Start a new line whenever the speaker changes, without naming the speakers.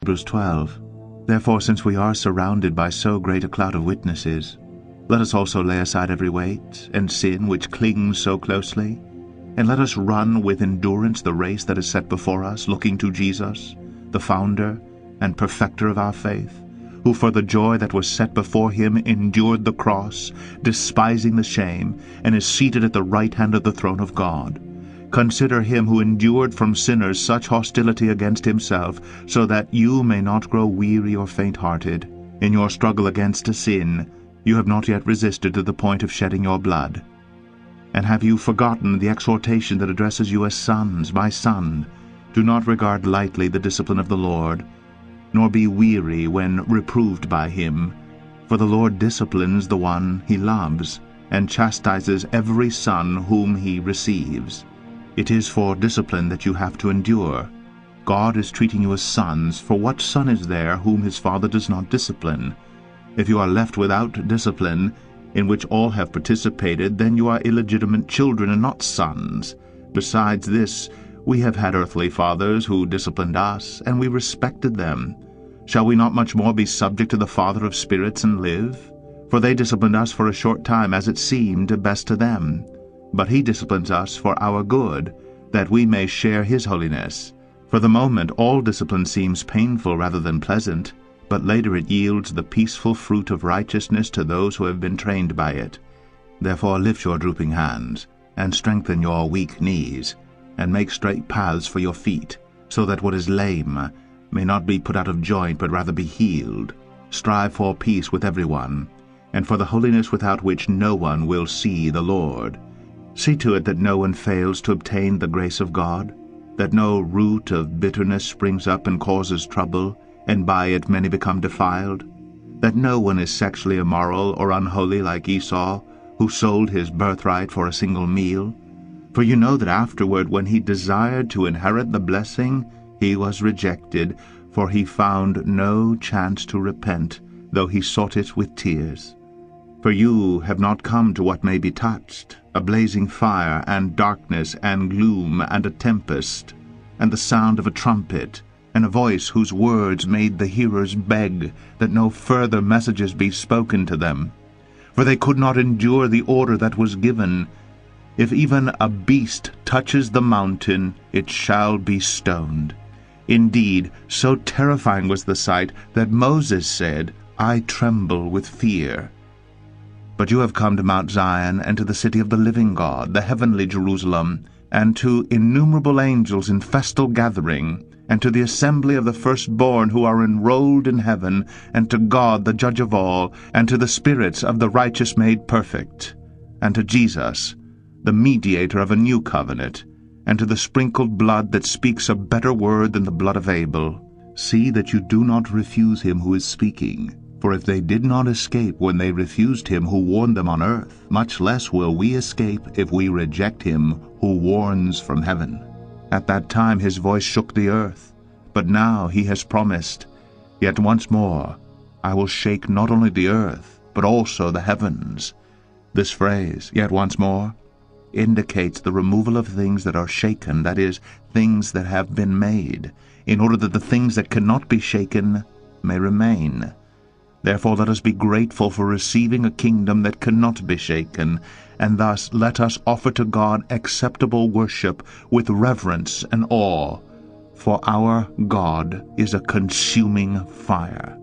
Hebrews 12. Therefore, since we are surrounded by so great a cloud of witnesses, let us also lay aside every weight and sin which clings so closely, and let us run with endurance the race that is set before us, looking to Jesus, the founder and perfecter of our faith, who for the joy that was set before him endured the cross, despising the shame, and is seated at the right hand of the throne of God. Consider him who endured from sinners such hostility against himself, so that you may not grow weary or faint-hearted. In your struggle against sin, you have not yet resisted to the point of shedding your blood. And have you forgotten the exhortation that addresses you as sons? My son, do not regard lightly the discipline of the Lord, nor be weary when reproved by him. For the Lord disciplines the one he loves, and chastises every son whom he receives. It is for discipline that you have to endure. God is treating you as sons, for what son is there whom his father does not discipline? If you are left without discipline, in which all have participated, then you are illegitimate children and not sons. Besides this, we have had earthly fathers who disciplined us, and we respected them. Shall we not much more be subject to the Father of spirits and live? For they disciplined us for a short time, as it seemed best to them. But he disciplines us for our good, that we may share his holiness. For the moment all discipline seems painful rather than pleasant, but later it yields the peaceful fruit of righteousness to those who have been trained by it. Therefore lift your drooping hands, and strengthen your weak knees, and make straight paths for your feet, so that what is lame may not be put out of joint, but rather be healed. Strive for peace with everyone, and for the holiness without which no one will see the Lord. See to it that no one fails to obtain the grace of God, that no root of bitterness springs up and causes trouble, and by it many become defiled, that no one is sexually immoral or unholy like Esau, who sold his birthright for a single meal. For you know that afterward, when he desired to inherit the blessing, he was rejected, for he found no chance to repent, though he sought it with tears. For you have not come to what may be touched, a blazing fire, and darkness, and gloom, and a tempest, and the sound of a trumpet, and a voice whose words made the hearers beg that no further messages be spoken to them. For they could not endure the order that was given, if even a beast touches the mountain, it shall be stoned. Indeed, so terrifying was the sight that Moses said, I tremble with fear. But you have come to Mount Zion, and to the city of the living God, the heavenly Jerusalem, and to innumerable angels in festal gathering, and to the assembly of the firstborn who are enrolled in heaven, and to God the judge of all, and to the spirits of the righteous made perfect, and to Jesus, the mediator of a new covenant, and to the sprinkled blood that speaks a better word than the blood of Abel. See that you do not refuse him who is speaking. For if they did not escape when they refused him who warned them on earth, much less will we escape if we reject him who warns from heaven. At that time his voice shook the earth, but now he has promised, Yet once more I will shake not only the earth, but also the heavens. This phrase, yet once more, indicates the removal of things that are shaken, that is, things that have been made, in order that the things that cannot be shaken may remain. Therefore let us be grateful for receiving a kingdom that cannot be shaken, and thus let us offer to God acceptable worship with reverence and awe, for our God is a consuming fire.